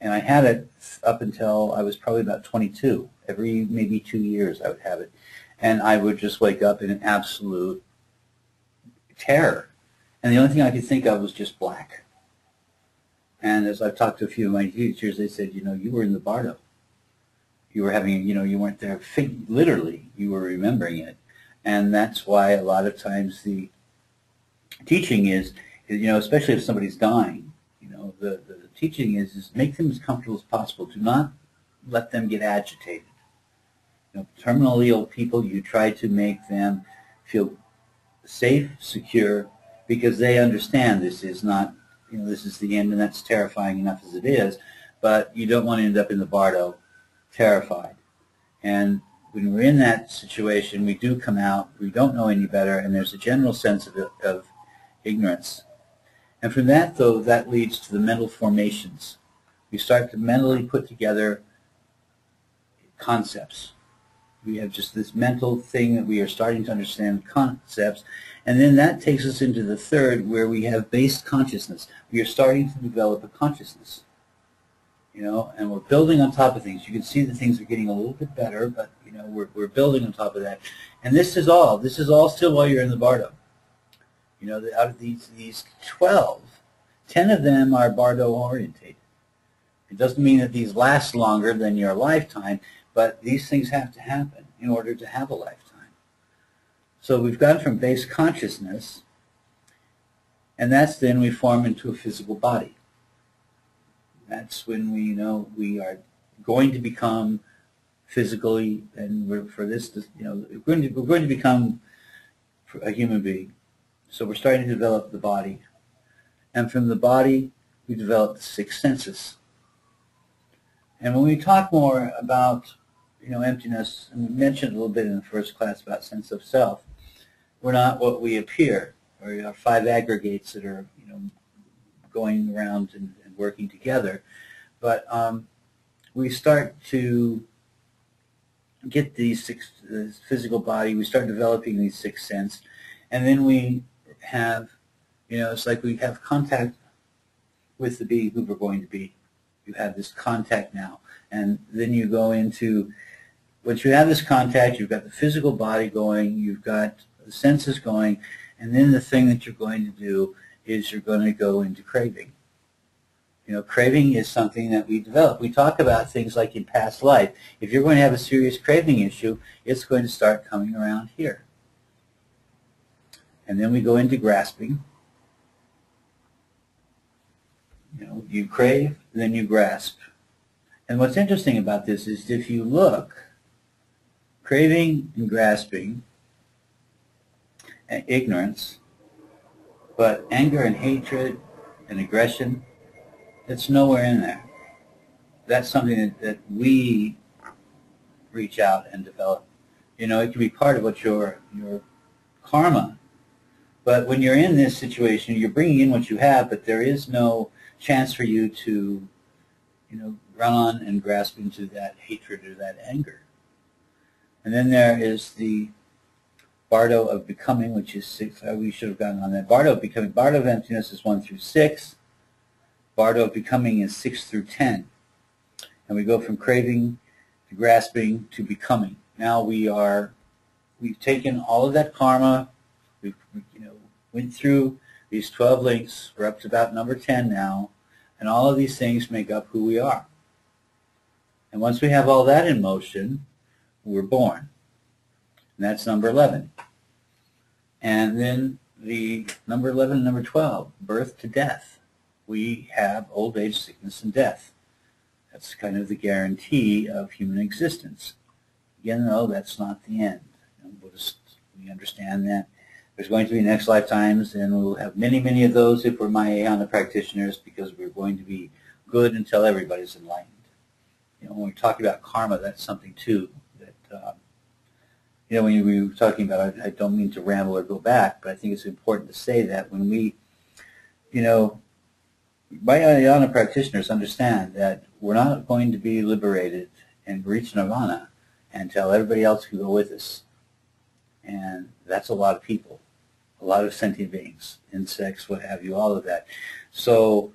and I had it up until I was probably about 22. Every maybe 2 years I would have it. And I would just wake up in an absolute terror. And the only thing I could think of was just black. And as I've talked to a few of my teachers, they said, you were in the bardo. You were having, you weren't there literally. You were remembering it. And that's why a lot of times the teaching is, especially if somebody's dying, the teaching is make them as comfortable as possible. Do not let them get agitated. Terminally ill people, you try to make them feel safe, secure, because they understand this is not, this is the end, and that's terrifying enough as it is, but you don't want to end up in the bardo terrified. And when we're in that situation, we do come out, we don't know any better, and there's a general sense of ignorance. And from that, though, that leads to the mental formations. We start to mentally put together concepts. We have just this mental thing that we are starting to understand concepts, and then that takes us into the third, where we have base consciousness. We are starting to develop a consciousness, and we're building on top of things. You can see that things are getting a little bit better, but we're building on top of that. And this is all still while you're in the bardo. Out of these 12, 10 of them are bardo orientated. It doesn't mean that these last longer than your lifetime, but these things have to happen in order to have a lifetime. So we've gone from base consciousness, and that's then we form into a physical body. That's when we are going to become physically, and we're going to become a human being. So we're starting to develop the body, and from the body we develop the six senses. And when we talk more about emptiness, and we mentioned a little bit in the first class about sense of self, we're not what we appear. Or our five aggregates that are going around and working together, but we start to get this physical body. We start developing these six senses, and then we have, it's like we have contact with the being who we're going to be. You have this contact now, and then you go into, once you have this contact, you've got the physical body going, you've got the senses going, and then the thing that you're going to do is you're going to go into craving. Craving is something that we develop. We talk about things like in past life. If you're going to have a serious craving issue, it's going to start coming around here. And then we go into grasping. You crave, then you grasp. And what's interesting about this is if you look, craving and grasping and ignorance, but anger and hatred and aggression, it's nowhere in there. That's something that we reach out and develop. It can be part of what your karma. But when you're in this situation, you're bringing in what you have, but there is no chance for you to, run on and grasp into that hatred or that anger. And then there is the bardo of becoming, which is 6. We should have gotten on that. Bardo of becoming. Bardo of emptiness is 1 through 6. Bardo of becoming is 6 through 10. And we go from craving to grasping to becoming. Now we've taken all of that karma. We've went through these 12 links. We're up to about number 10 now. And all of these things make up who we are. And once we have all that in motion, we're born. And that's number 11. And then the number 11 and number 12, birth to death. We have old age, sickness, and death. That's kind of the guarantee of human existence. Again, though, that's not the end. Buddhists, we understand that there's going to be next lifetimes, and we'll have many, many of those if we're Mahayana practitioners, because we're going to be good until everybody's enlightened. When we talk about karma, that's something, too, that, when we were talking about, I don't mean to ramble or go back, but I think it's important to say that when we, Mahayana practitioners understand that we're not going to be liberated and reach nirvana until everybody else can go with us. And that's a lot of people, a lot of sentient beings, insects, what have you, all of that. So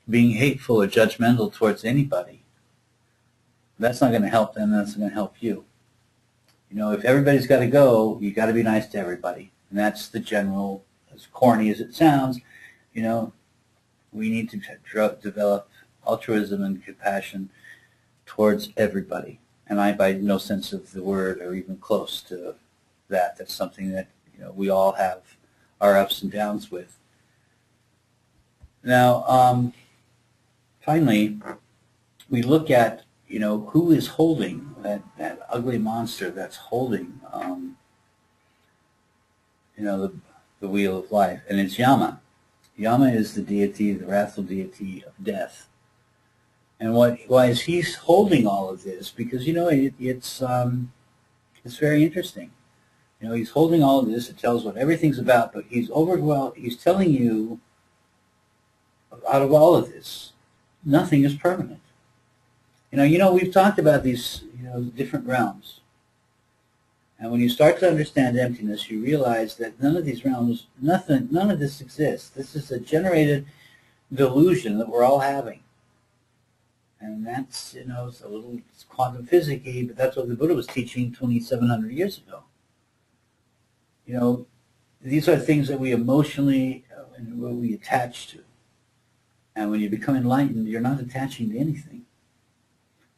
being hateful or judgmental towards anybody, that's not going to help them, that's not going to help you. If everybody's got to go, you got to be nice to everybody. And that's the general, as corny as it sounds, we need to develop altruism and compassion towards everybody. And I, by no sense of the word, or even close to that. That's something that we all have our ups and downs with. Now, finally, we look at, who is holding that ugly monster that's holding, the wheel of life, and it's Yama. Yama is the deity, the wrathful deity of death. And why is he holding all of this? Because it's very interesting. He's holding all of this. It tells what everything's about, but he's telling you, out of all of this, nothing is permanent. We've talked about these, different realms. And when you start to understand emptiness, you realize that none of these realms, none of this exists. This is a generated delusion that we're all having. And that's, it's a little quantum physics-y, but that's what the Buddha was teaching 2,700 years ago. These are things that we emotionally, we attach to. And when you become enlightened, you're not attaching to anything.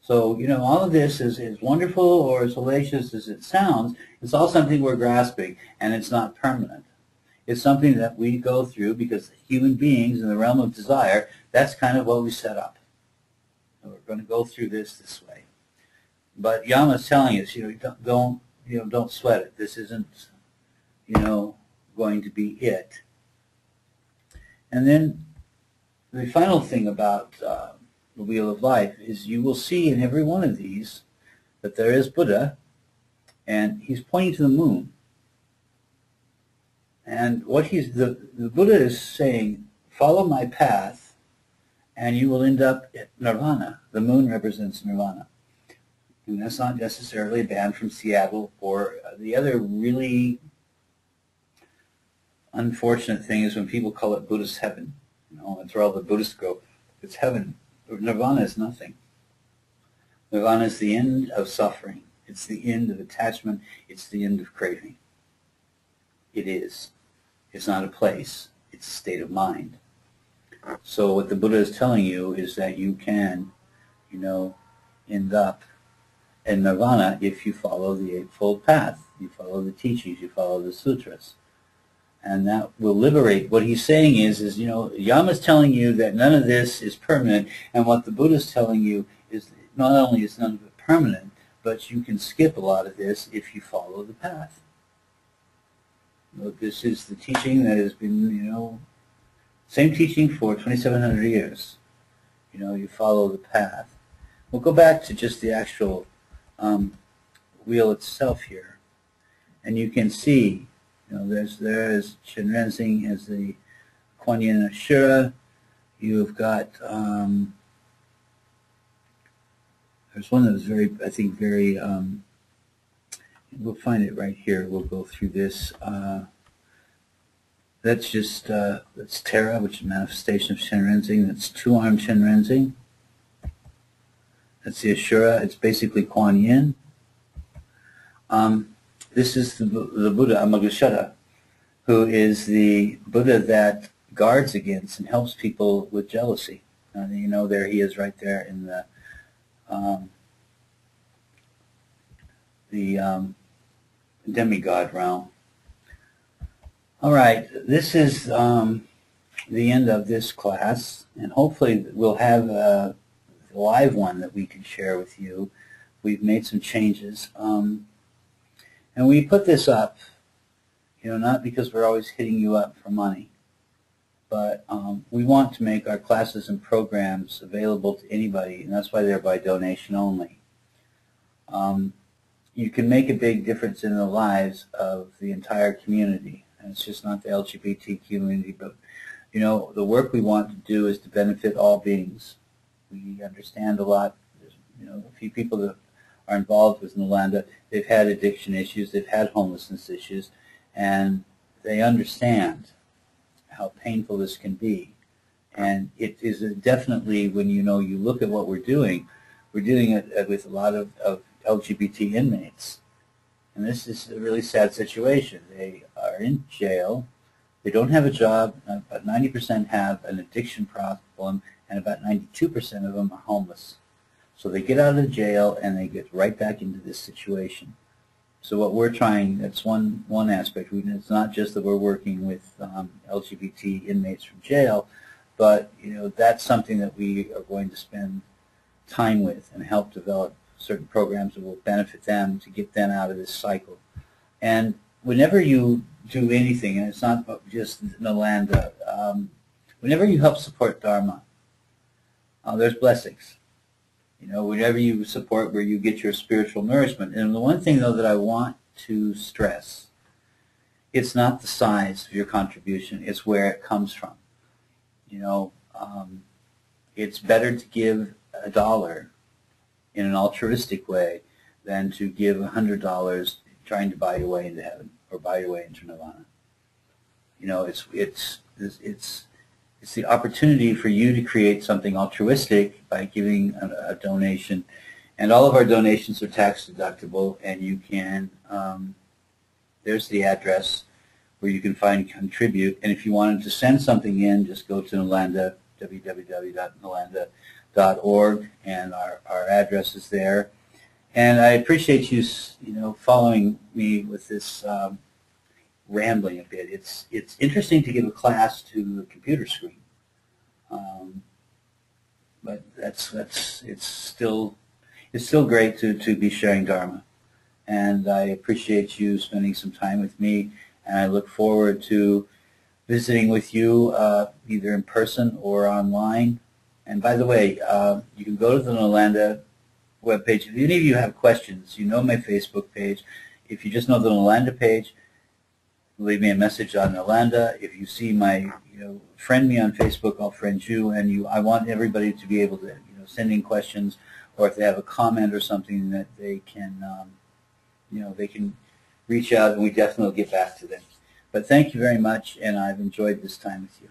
So, all of this is wonderful or as hellacious as it sounds. It's all something we're grasping, and it's not permanent. It's something that we go through because human beings in the realm of desire, that's kind of what we set up. And we're going to go through this way. But Yama's telling us, don't sweat it. This isn't, going to be it. And then the final thing about the Wheel of Life is you will see in every one of these that there is Buddha, and he's pointing to the moon. And what the Buddha is saying, follow my path, and you will end up at nirvana. The moon represents nirvana. And that's not necessarily a band from Seattle or the other really unfortunate thing is when people call it Buddhist heaven. That's where all the Buddhists go. It's heaven. Nirvana is nothing. Nirvana is the end of suffering. It's the end of attachment. It's the end of craving. It is. It's not a place. It's a state of mind. So what the Buddha is telling you is that you can, end up in nirvana if you follow the Eightfold Path. You follow the teachings. You follow the sutras. And that will liberate. What he's saying is Yama's telling you that none of this is permanent, and what the Buddha's telling you is not only is none of it permanent, but you can skip a lot of this if you follow the path. This is the teaching that has been, same teaching for 2,700 years. You follow the path. We'll go back to just the actual wheel itself here, and you can see. There's Shinrenzing as the Kuan Yin Ashura. You've got, there's one that was very, we'll find it right here. We'll go through this. That's just, that's Terra, which is a manifestation of Shinrenzing. That's two-armed Shinrenzing. That's the Ashura. It's basically Kuan Yin. This is the Buddha Amagashara, who is the Buddha that guards against and helps people with jealousy. There he is right there in the Demi God Realm. All right, this is the end of this class, and hopefully we'll have a live one that we can share with you. We've made some changes. And we put this up, not because we're always hitting you up for money, but we want to make our classes and programs available to anybody, and that's why they're by donation only. You can make a big difference in the lives of the entire community, and it's just not the LGBT community, but the work we want to do is to benefit all beings. We understand a lot. There's, a few people that are involved with Nalanda. They've had addiction issues, they've had homelessness issues, and they understand how painful this can be. And it is definitely, when you look at what we're doing it with a lot of LGBT inmates. And this is a really sad situation. They are in jail, they don't have a job, about 90% have an addiction problem, and about 92% of them are homeless. So they get out of jail and they get right back into this situation. So what we're trying, that's one aspect. It's not just that we're working with LGBT inmates from jail, but that's something that we are going to spend time with and help develop certain programs that will benefit them to get them out of this cycle. And whenever you do anything, and it's not just Nalanda, whenever you help support Dharma, there's blessings. Whenever you support where you get your spiritual nourishment. And the one thing, though, that I want to stress, it's not the size of your contribution, it's where it comes from. It's better to give $1 in an altruistic way than to give $100 trying to buy your way into heaven or buy your way into nirvana. It's the opportunity for you to create something altruistic by giving a donation. And all of our donations are tax deductible, and you can, there's the address where you can find contribute. And if you wanted to send something in, just go to Nalanda, www.nalanda.org, and our address is there. And I appreciate you, following me with this rambling a bit. It's interesting to give a class to a computer screen, but it's still great to be sharing Dharma, and I appreciate you spending some time with me, and I look forward to visiting with you either in person or online. And by the way, you can go to the Nalanda webpage. If any of you have questions, my Facebook page. If you just know the Nalanda page, leave me a message on Nalanda. If you see my, friend me on Facebook, I'll friend you. And I want everybody to be able to, send in questions, or if they have a comment or something that they can, they can reach out, and we definitely will get back to them. But thank you very much, and I've enjoyed this time with you.